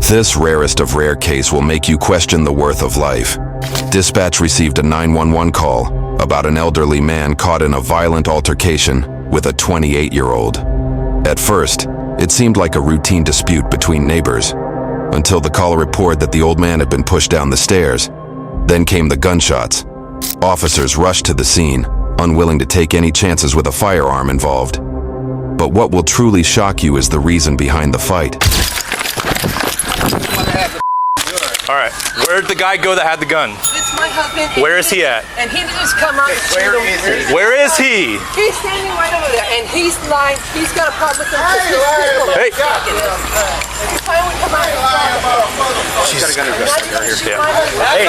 This rarest of rare case will make you question the worth of life. Dispatch received a 911 call about an elderly man caught in a violent altercation with a 28-year-old. At first, it seemed like a routine dispute between neighbors, until the caller reported that the old man had been pushed down the stairs. Then came the gunshots. Officers rushed to the scene, unwilling to take any chances with a firearm involved. But what will truly shock you is the reason behind the fight. All right, where'd the guy go that had the gun? It's my husband. Where is he at? And he just come up. Where is he? He's standing right over there, and he's lying. He's got a problem with him. Hey. She's got a gun right here. Yeah. Hey,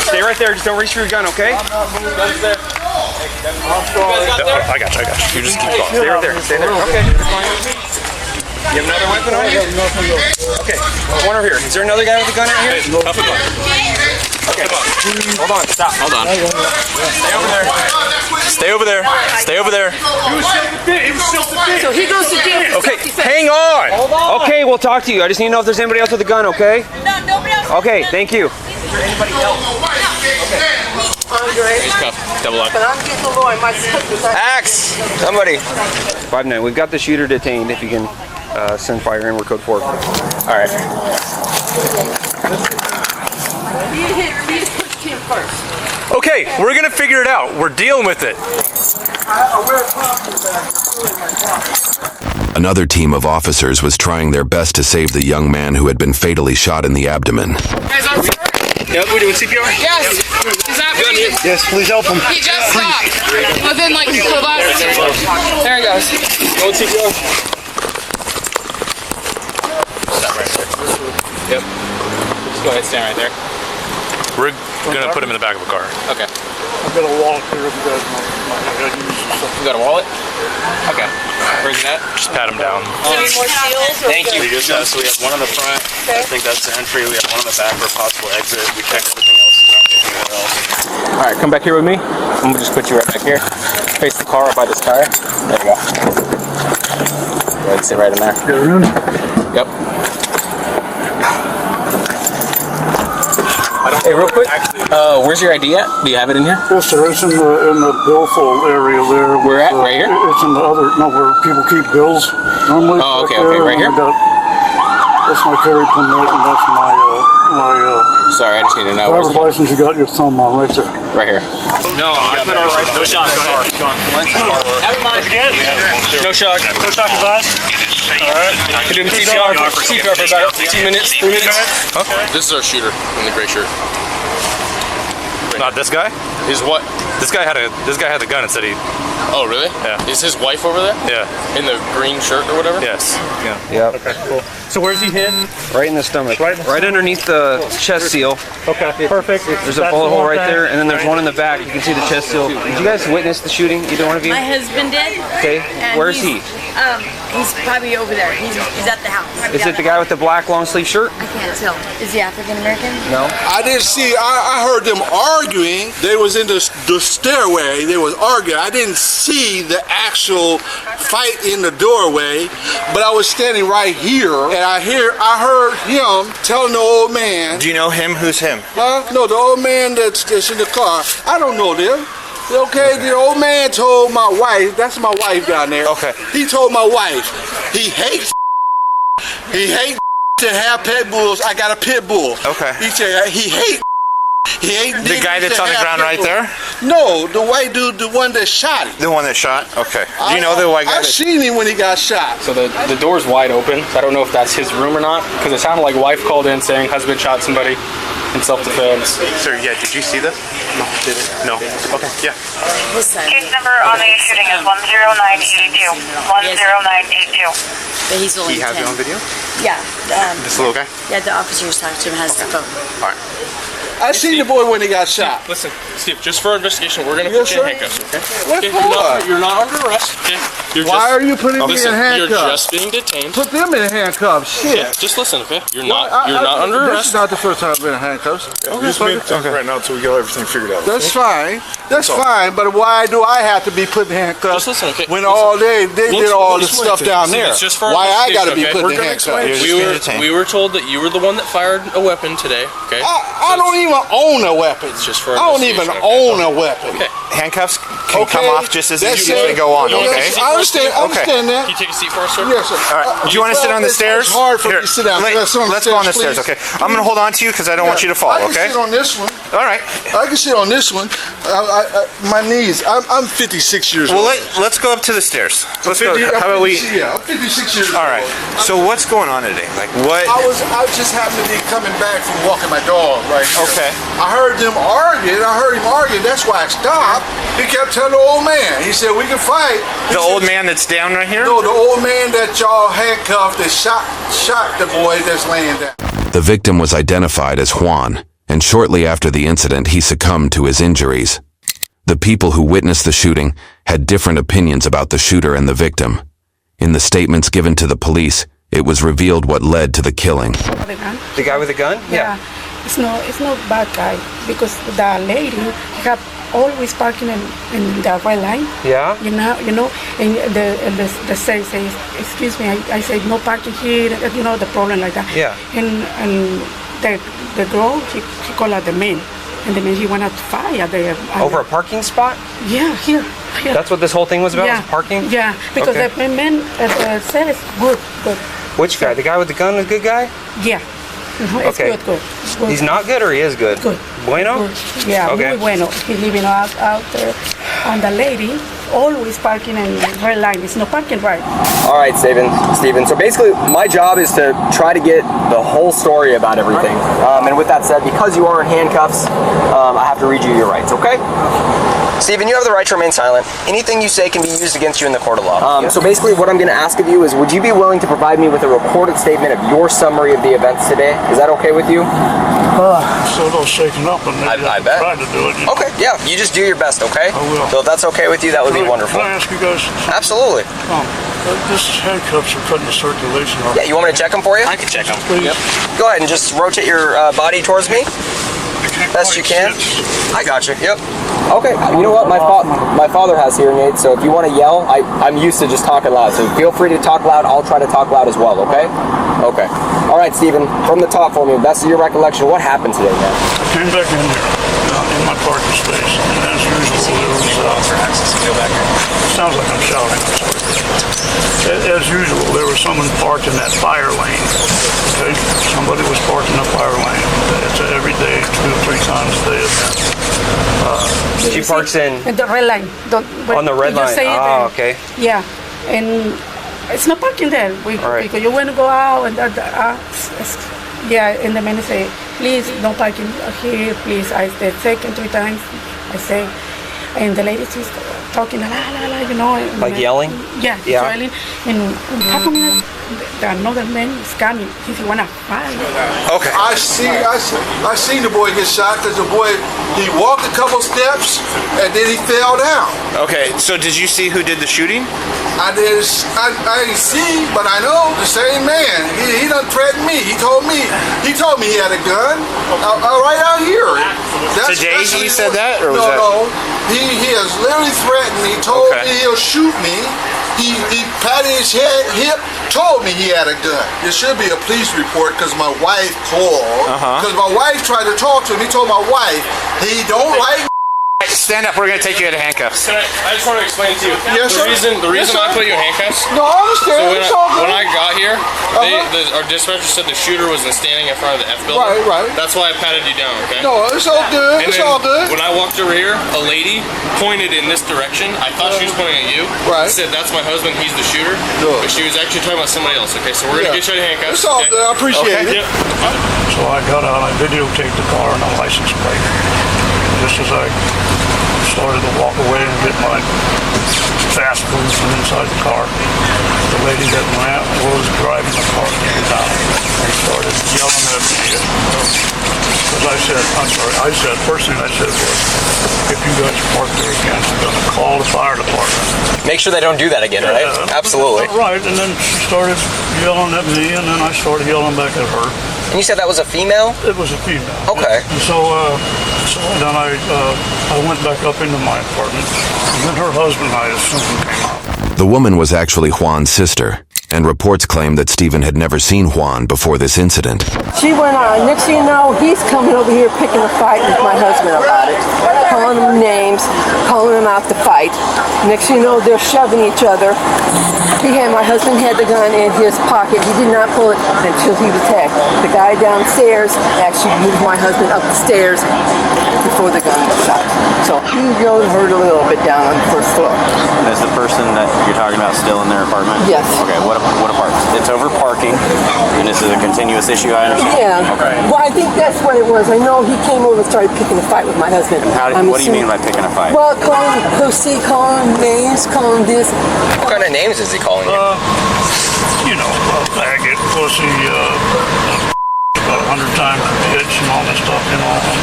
stay right there. Just don't reach for your gun, okay? I got you. You just keep going. Stay right there. Stay there. Okay. You have another weapon on you? Okay. One over here. Is there another guy with a gun out here? Okay. Hold on. Stop. Hold on. Stay over there. Stay over there. So he goes to jail. Okay, hang on. Okay, we'll talk to you. I just need to know if there's anybody else with a gun, okay? No, nobody else. Okay, thank you. Anybody else? Andre. Double lock. But I'm getting the lawyer. My sister's Axe! Somebody. 5-9. We've got the shooter detained. If you can send fire in, we're code 4. All right. He pushed him first. Okay, we're gonna figure it out. We're dealing with it. Another team of officers was trying their best to save the young man who had been fatally shot in the abdomen. Yep, we're doing CPR? Yes. Is that breathing? Yes, please help him. He just stopped. Within like 12 hours. There he goes. Go CPR. Stop right there. Yep. Just go ahead, stand right there. We're gonna put him in the back of a car. Okay. I've got a wallet here if you guys want. You got a wallet? Okay. Where's it at? Just pat him down. Any more seals? Thank you. So we have one on the front. I think that's the entry. We have one on the back for a possible exit. We checked everything else. There's not anywhere else. All right, come back here with me. I'm gonna just put you right back here. Face the car up by this tire. There you go. Go ahead, sit right in there. Yep. Hey, real quick. Where's your ID at? Do you have it in here? Yes, sir. It's in the billfold area there. Where at? Right here? It's in the other, no, where people keep bills normally. Oh, okay, okay, right here? That's my carry permit, and that's my Sorry, I just need to know. driver's license. You got your thumb on right there. Right here. No, I put our right. No shot. No shock. No shot advised. All right. We're doing CPR for about 2 minutes, 3 minutes. Okay. This is our shooter in the gray shirt. Not this guy? Is what? This guy had the gun and said he. Oh, really? Yeah. Is his wife over there? Yeah. In the green shirt or whatever? Yes. Yeah. Yep. Okay, cool. So where's he hitting? Right in the stomach. Right underneath the chest seal. Okay, perfect. There's a bullet hole right there, and then there's one in the back. You can see the chest seal. Did you guys witness the shooting? Either one of you? My husband did. Okay. And Where is he? He's probably over there. He's at the house. Is it the guy with the black long sleeve shirt? I can't tell. Is he African American? No. I didn't see. I heard them arguing. They was in the stairway. They was arguing. I didn't see the actual fight in the doorway, but I was standing right here, and I heard him telling the old man. Do you know him? Who's him? Huh? No, the old man that's in the car. I don't know them. Okay, the old man told my wife. That's my wife down there. Okay. He told my wife he hates to have pit bulls. I got a pit bull. Okay. He said he hates. He ain't The guy that's on the ground right there? No, the white dude, the one that shot him. The one that shot? Okay. Do you know the white guy? I seen him when he got shot. So the door's wide open. So I don't know if that's his room or not, because it sounded like wife called in saying husband shot somebody in self-defense. Sir, yeah, did you see this? No. Did it? No. Okay, yeah. Case number on the shooting is 10982. 10982. But he's only He has 10. it on video? Yeah. This little guy? Yeah, the officer who's talking to him has the phone. All right. I seen the boy when he got shot. Listen, Steve, just for investigation, we're going to Yes, put you in sir. handcuffs, okay? What Okay, for? you're not under arrest, okay? Why are you putting me in Listen, handcuffs? you're just being detained. Put them in handcuffs. Shit. Yeah, just listen, okay? You're not under This arrest. is not the first time I've been in handcuffs. Just meet right now until we get everything figured out. That's fine. That's fine. But why do I have to be put in handcuffs Just listen, okay? when all day they did all the stuff down See, there? it's just for Why I got to be investigation, put okay? in handcuffs? We were told that you were the one that fired a weapon today, okay? I don't even own a weapon. It's just for I don't even own a weapon. Okay. Handcuffs can come off just as That's easily as they it. go on, Yes, okay? I understand that. Can you take a seat for us, sir? Yes, sir. All right. Do you want to sit on the stairs? It's hard for me Here, to sit down. let's go on the stairs, okay? I'm going to hold on to you because I don't want you to fall, I can okay? sit on this one. All right. I can sit on this one. My knees. I'm 56 years Well, old. let's go up to the stairs. Let's go. How about we? Yeah, I'm 56 years old. All right. So what's going on today? Like what? I just happened to be coming back from walking my dog right here. Okay. I heard them arguing. I heard him arguing. That's why I stopped. He kept telling the old man. He said, we can fight. The old man that's down right here? No, the old man that y'all handcuffed that shot the boy that's laying down. The victim was identified as Juan, and shortly after the incident he succumbed to his injuries. The people who witnessed the shooting had different opinions about the shooter and the victim. In the statements given to the police, it was revealed what led to the killing. The guy with the gun? Yeah. It's not bad guy because the lady have always parking in the red line. Yeah. You know, and the say says, excuse me, I said no parking here. You know the problem like that. Yeah. And the girl she called out the man, and the man he wanted to fire there. Over a parking spot? Yeah, here. That's what this whole thing was about? Yeah. Was parking? Yeah, because Okay. the man said it's good. Which guy? The guy with the gun, a good guy? Yeah. It's Okay. good. He's not good or he is good? Good. Bueno? Good. Yeah, Okay. muy bueno. He's living out there. And the lady always parking in red line. It's no parking right. All right, Steven. So basically, my job is to try to get the whole story about everything. And with that said, because you are in handcuffs, I have to read you your rights, okay? Steven, you have the right to remain silent. Anything you say can be used against you in the court of law. So basically, what I'm going to ask of you is, would you be willing to provide me with a recorded statement of your summary of the events today? Is that okay with you? I'm still a little shaken up, and maybe I bet. try to do it. Okay, yeah. You just do your best, okay? I will. So if that's okay with you, that would be wonderful. Can I ask you guys something? Absolutely. This handcuffs are cutting the circulation off. Yeah, you want me to check them for you? I can check them. Please. Go ahead and just rotate your body towards me. Best you can. I got you. Yep. Okay. You know what? My father has hearing aids, so if you want to yell, I'm used to just talking loud. So feel free to talk loud. I'll try to talk loud as well. Okay. Okay. All right, Steven. From the top for me, best of your recollection, what happened today, man? I came back in here, in my parking space, and as usual, there was. Sounds like I'm shouting. As usual, there was someone parked in that fire lane. Okay, somebody was parked in the fire lane. It's every day, 2 or 3 times a day event. She parks in the red line. on the red line. Oh, okay. Yeah, and it's not parking there. Right. Because you want to go out and yeah, and the man say, please no parking here, please. I said second 3 times. I say, and the lady she's talking you know, Like yelling? Yeah, yelling. And how come another man is coming? He wanna fight. Okay. I seen the boy get shot because the boy, he walked a couple steps and then he fell down. Okay. So did you see who did the shooting? I didn't see, but I know the same man. He done threatened me. He told me he had a gun right out here. Today he said that, or was no, he has literally threatened me. Told me he'll shoot me. He patted his hip, told me he had a gun. There should be a police report because my wife called. Because my wife tried to talk to him. He told my wife he don't like. Stand up. We're going to take you out of handcuffs. I just want to explain to you. Yes, the sir. reason I put you in handcuffs. No, I understand. So It's all good. when I got here, our dispatcher said the shooter was standing in front of the F building. Right. That's why I patted you down, okay? No, it's all good. And It's then all good. when I walked over here, a lady pointed in this direction. I thought she was pointing at you. Right. Said, that's my husband, he's the shooter. Good. But she was actually talking about somebody else, okay? So we're going to get you out of handcuffs. It's all good. I appreciate it. Yep. So I got out, I videotaped the car and a license plate. Just as I started to walk away and get my fast food from inside the car, the lady that was driving the car came down and started yelling at me. Because I first thing I said was, if you guys park there again, I'm going to call the fire department. Make sure they don't do that again, right? Absolutely. Right, and then she started yelling at me, and then I started yelling back at her. And you said that was a female? It was a female. Okay. And so then I went back up into my apartment, and then her husband, I assume, came out. The woman was actually Juan's sister, and reports claim that Stephen had never seen Juan before this incident. She went on. Next thing you know, he's coming over here picking a fight with my husband about it. Calling him names, calling him out to fight. Next thing you know, they're shoving each other. My husband had the gun in his pocket. He did not pull it until he was attacked. The guy downstairs actually moved my husband up the stairs before the gun was shot. So he hurt a little bit down on the first floor. Is the person that you're talking about still in their apartment? Yes. Okay, what apartment? It's over parking, and this is a continuous issue, I understand? Yeah. Okay. Well, I think that's what it was. I know he came over and started picking a fight with my husband. What do you mean by picking a fight? Well, calling pussy, calling names, calling this. What kind of names is he calling you? Faggot, pussy, about 100 times bitch and all this stuff,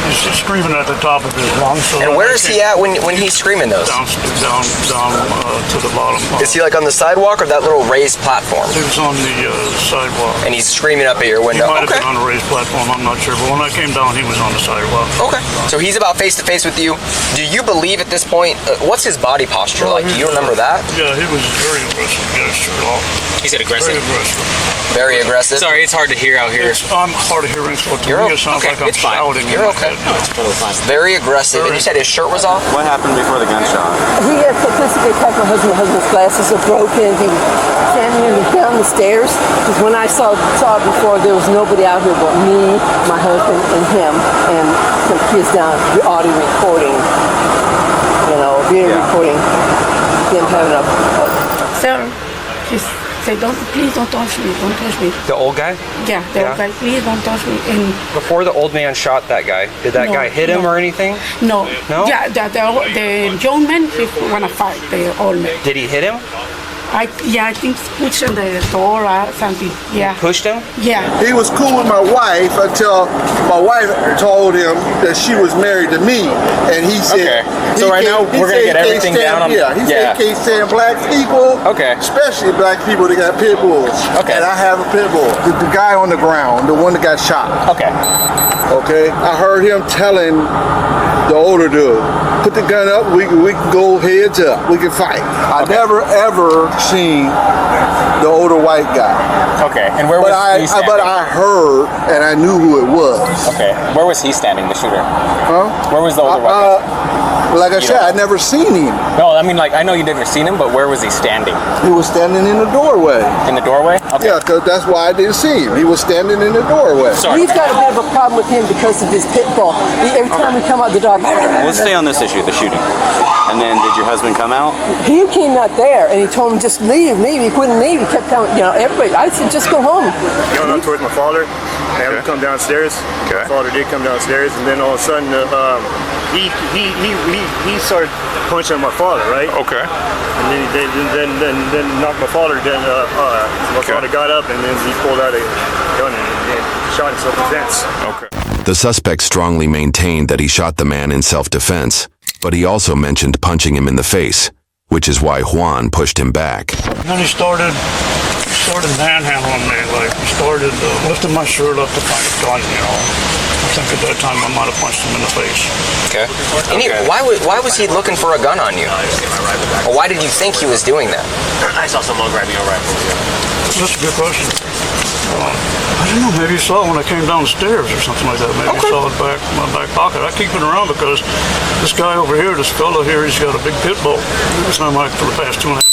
He's just screaming at the top of his lungs. So and where is he at when he's screaming those? Down to the bottom. Is he like on the sidewalk or that little raised platform? He was on the sidewalk. And he's screaming up at your window? He might have been on a raised platform, I'm not sure, but when I came down, he was on the sidewalk. Okay. So he's about face to face with you. Do you believe at this point, what's his body posture like? Do you remember that? Yeah, he was very aggressive. Get his shirt off. He said aggressive? Very aggressive. Very aggressive? Sorry, it's hard to hear out here. I'm hard of hearing, so to me it sounds like I'm shouting. You're okay. No, it's totally fine. Very aggressive. And you said his shirt was off? What happened before the gunshot? He had physically attacked my husband. My husband's glasses are broken. He was standing down the stairs. Because when I saw it before, there was nobody out here but me, my husband, and him, and some kids down, the audio recording, video recording him having a... Sir, just say, please don't touch me, don't touch me. The old guy? Yeah, the old guy, please don't touch me. And Before the old man shot that guy, did that guy hit him or anything? No. No? Yeah, the young man, he wanna fight the old man. Did he hit him? I think pushing the door or something. Yeah. Pushed him? Yeah. He was cool with my wife until my wife told him that she was married to me, and he said. Okay. So right now we're gonna get everything down on. Yeah. He said he can't stand black people. Okay. Especially black people that got pit bulls. Okay. And I have a pit bull. The guy on the ground, the one that got shot. Okay. Okay. I heard him telling the older dude, put the gun up, we can go heads up, we can fight. I never ever seen the older white guy. Okay, and where was he standing? But I heard and I knew who it was. Okay, where was he standing, the shooter? Huh? Where was the older white guy? Like I said, I never seen him. No, I mean, like, I know you didn't see him, but where was he standing? He was standing in the doorway. In the doorway? Okay. Yeah, because that's why I didn't see him. He was standing in the doorway. Sorry. We've got a bit of a problem with him because of his pit bull. Every time we come out the dog. Let's stay on this issue, the shooting. And then did your husband come out? He came out there and he told him just leave. He couldn't leave. He kept telling everybody. I said just go home. Going up towards my father. I had him come downstairs. Okay. My father did come downstairs, and then all of a sudden he started punching my father, right? Okay. And then knocked my father. Then my father got up, and then he pulled out a gun and shot in self-defense. Okay. The suspect strongly maintained that he shot the man in self-defense, but he also mentioned punching him in the face, which is why Juan pushed him back. And then he started manhandling me, like he started lifting my shirt up to find a gun, I think at that time I might have punched him in the face. Okay. And why was he looking for a gun on you? Or why did you think he was doing that? I saw someone grabbing a rifle. That's a good question. I don't know, maybe he saw it when I came down the stairs or something like that. Maybe he saw it in my back pocket. I keep it around because this guy over here, this fellow here, he's got a big pit bull. It's not like for the past 2.5 years.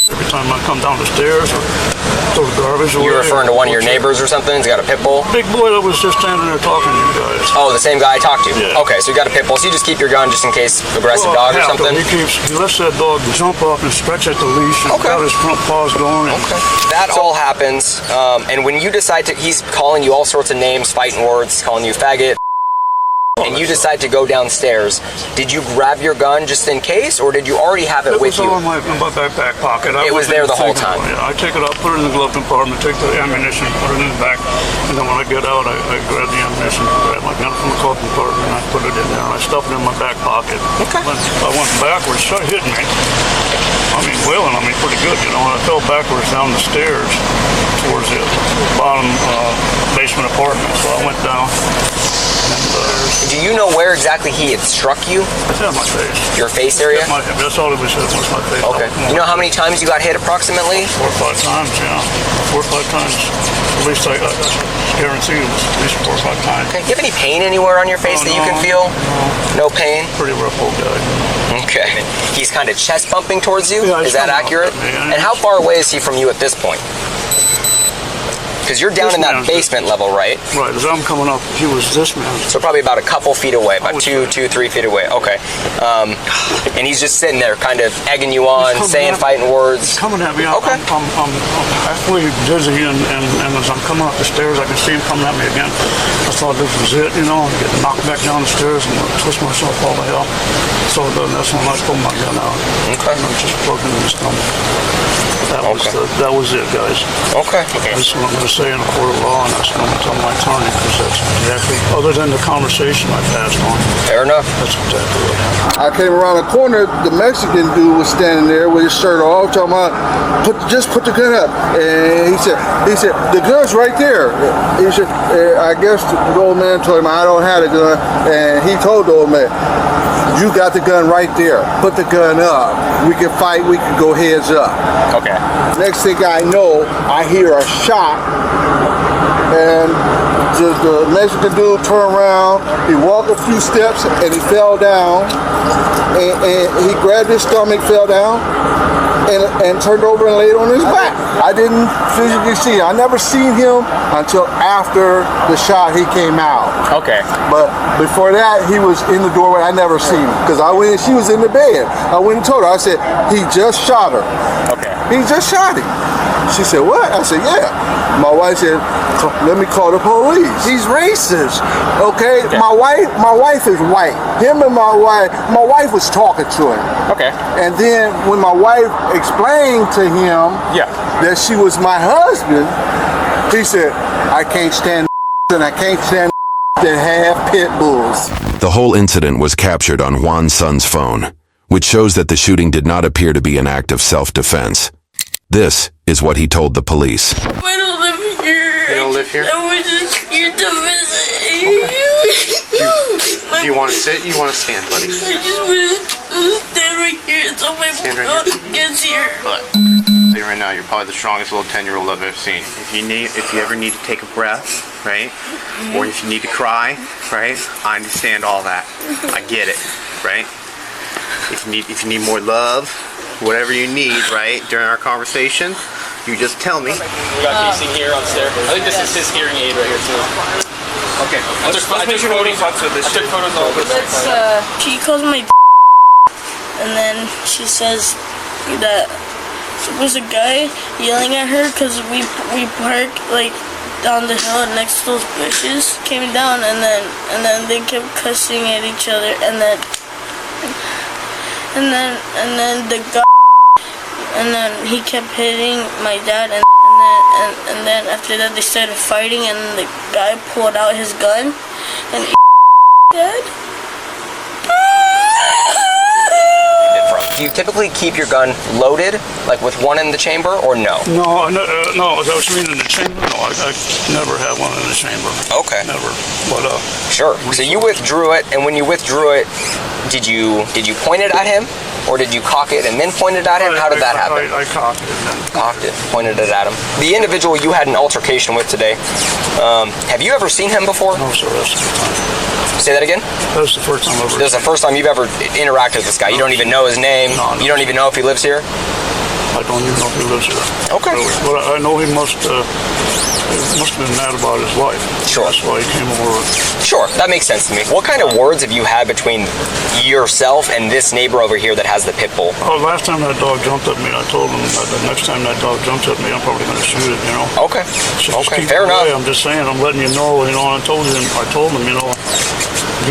Every time I come down the stairs or throw the garbage away. You're referring to one of your neighbors or something? He's got a pit bull? Big boy that was just standing there talking to you guys. Oh, the same guy I talked to? Yeah. Okay, so you got a pit bull. So you just keep your gun just in case aggressive dog or something? He lets that dog jump up and stretch at the leash and got his front paws going. That all happens, and when you decide to, he's calling you all sorts of names, fighting words, calling you faggot. and you decide to go downstairs, did you grab your gun just in case, or did you already have it with you? It was all in my back pocket. It was there the whole time? Yeah, I take it out, put it in the glove compartment, take the ammunition, put it in the back, and then when I get out, I grab the ammunition, grab my gun from the glove compartment, and I put it in there, and I stuff it in my back pocket. Okay. I went backwards, started hitting me. I mean, wailing on me pretty good, you know, and I fell backwards down the stairs towards the bottom basement apartment, so I went down. And, do you know where exactly he had struck you? It's in my face. Your face area? That's all it was my face. Okay. You know how many times you got hit approximately? 4 or 5 times, yeah. 4 or 5 times. At least I guarantee it was at least 4 or 5 times. Okay. Do you have any pain anywhere on your face that you can feel? No pain? Pretty rough old guy. Okay. He's kind of chest bumping towards you? Yeah, is that accurate? And how far away is he from you at this point? Because you're down in that basement level, right? Right, as I'm coming up, he was this man. So probably about a couple feet away, about 2, 3 feet away. Okay. And he's just sitting there, kind of egging you on, saying fighting words. He's coming at me. Okay. I'm halfway dizzy, and as I'm coming up the stairs, I can see him coming at me again. I thought this was it, you know, get knocked back down the stairs and twist myself all the hell. So that's when I pulled my gun out. Okay. And I just plugged it in his stomach. That was it, guys. Okay. That's what I'm going to say in a court of law, and that's what I'm going to tell my attorney, because that's exactly, other than the conversation I passed on. Fair enough. That's exactly what happened. I came around the corner, the Mexican dude was standing there with his shirt off, talking about, just put the gun up. And he said, the gun's right there. He said, I guess the old man told him, I don't have the gun. And he told the old man, you got the gun right there. Put the gun up. We can fight, we can go heads up. Okay. Next thing I know, I hear a shot, and the Mexican dude turned around, he walked a few steps, and he fell down, and he grabbed his stomach, fell down, and turned over and laid on his back. I didn't physically see him. I never seen him until after the shot he came out. Okay. But before that, he was in the doorway. I never seen him, because I went and she was in the bed. I went and told her, I said, he just shot her. Okay. He just shot him. She said, what? I said, yeah. My wife said, let me call the police. He's racist. Okay? My wife is white. Him and my wife was talking to him. Okay. And then when my wife explained to him that she was my husband, he said, I can't stand and I can't stand that have pit bulls. The whole incident was captured on Juan's son's phone, which shows that the shooting did not appear to be an act of self-defense. This is what he told the police. I don't live here. You don't live here? I was just here to visit. Do you want to sit? You want to stand, buddy? I just want to stand right here so my mom gets here. But right now, you're probably the strongest little 10-year-old I've ever seen. If you ever need to take a breath, right, or if you need to cry, right, I understand all that. I get it, right. If you need more love, whatever you need, right, during our conversation, you just tell me. We got Casey here on stairs. I think this is his hearing aid right here too. Okay. I took photos of all this. She calls me and then she says that there was a guy yelling at her because we parked like down the hill next to those bushes. Came down and then they kept cussing at each other and then the guy and then he kept hitting my dad and then after that they started fighting and the guy pulled out his gun and dead. Do you typically keep your gun loaded, like with one in the chamber, or no? No, is that what you mean in the chamber? No, I never had one in the chamber. Okay. Never. But sure. So you withdrew it, and when you withdrew it, did you point it at him, or did you cock it and then point it at him? How did that happen? I cocked it. Cocked it, pointed it at him. The individual you had an altercation with today, have you ever seen him before? No, sir. That's the first time. Say that again? That was the first time ever. This is the first time you've ever interacted with this guy. You don't even know his name. No. You don't even know if he lives here. I don't even know if he lives here. Okay. Really. But I know he must have been mad about his life. Sure. That's why he came over. Sure, that makes sense to me. What kind of words have you had between yourself and this neighbor over here that has the pit bull? Oh, last time that dog jumped at me, I told him that the next time that dog jumps at me, I'm probably going to shoot it, you know. Okay. So okay, fair enough. I'm just saying, I'm letting you know, and I told him,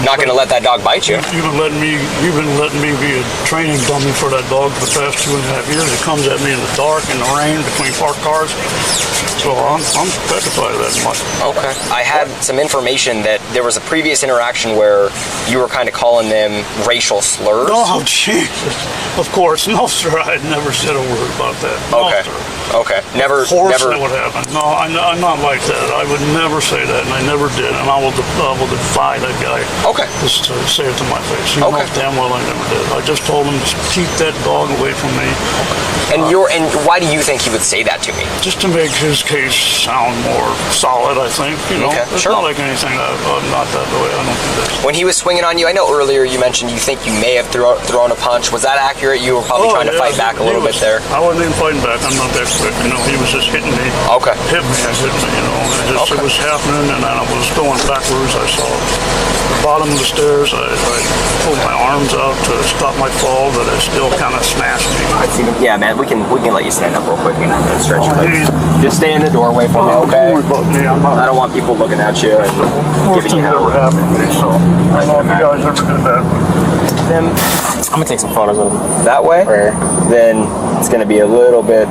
not going to let that dog bite you. You've been letting me be a training dummy for that dog for the past 2.5 years. It comes at me in the dark, in the rain, between parked cars. So I'm petrified of that much. Okay. I had some information that there was a previous interaction where you were kind of calling them racial slurs. Oh, Jesus. Of course. No, sir. I never said a word about that. No, Okay. sir. Okay. Never. Of course Never. that would happen. No, I'm not like that. I would never say that, and I never did. And I will defy that guy. Okay. Just to say it to my face. He knows damn well I never did. I just told him to keep that dog away from me. And why do you think he would say that to me? Just to make his case sound more solid, I think. You know, it's not like anything. I'm not that way. I don't think that's. When he was swinging on you, I know earlier you mentioned you think you may have thrown a punch. Was that accurate? You were probably trying to fight back a little bit there. I wasn't even fighting back. I'm not that quick. You know, he was just hitting me. Okay. Hit me and hit me. You know, it was happening, and then I was going backwards. I saw the bottom of the stairs. I pulled my arms out to stop my fall, but it still kind of smashed me. Yeah, man, we can let you stand up real quick and stretch your legs. Just stay in the doorway for me, okay? I don't want people looking at you and giving you hell. I don't know if you guys ever did that. Then I'm gonna take some photos of them. that way, then it's gonna be a little bit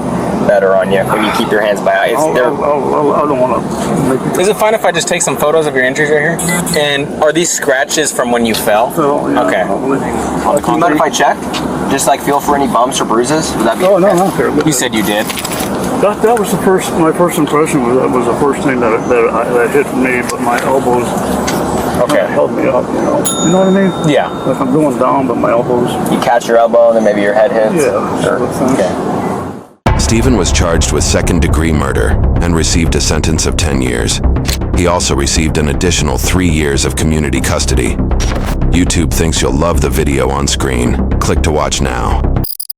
better on you when you keep your hands by. I don't want to. Is it fine if I just take some photos of your injuries right here? And are these scratches from when you fell? Yeah, Okay. Do you mind if I check? Just like feel for any bumps or bruises? Would that be Oh, no, I don't care. You said you did. That was my first impression was the first thing that hit me, but my elbows held me up, you know. You know what I mean? Yeah. Like I'm going down, but my elbows. You catch your elbow and then maybe your head hits? Yeah. Sure. Okay. Stephen was charged with second-degree murder and received a sentence of 10 years. He also received an additional 3 years of community custody. YouTube thinks you'll love the video on screen. Click to watch now.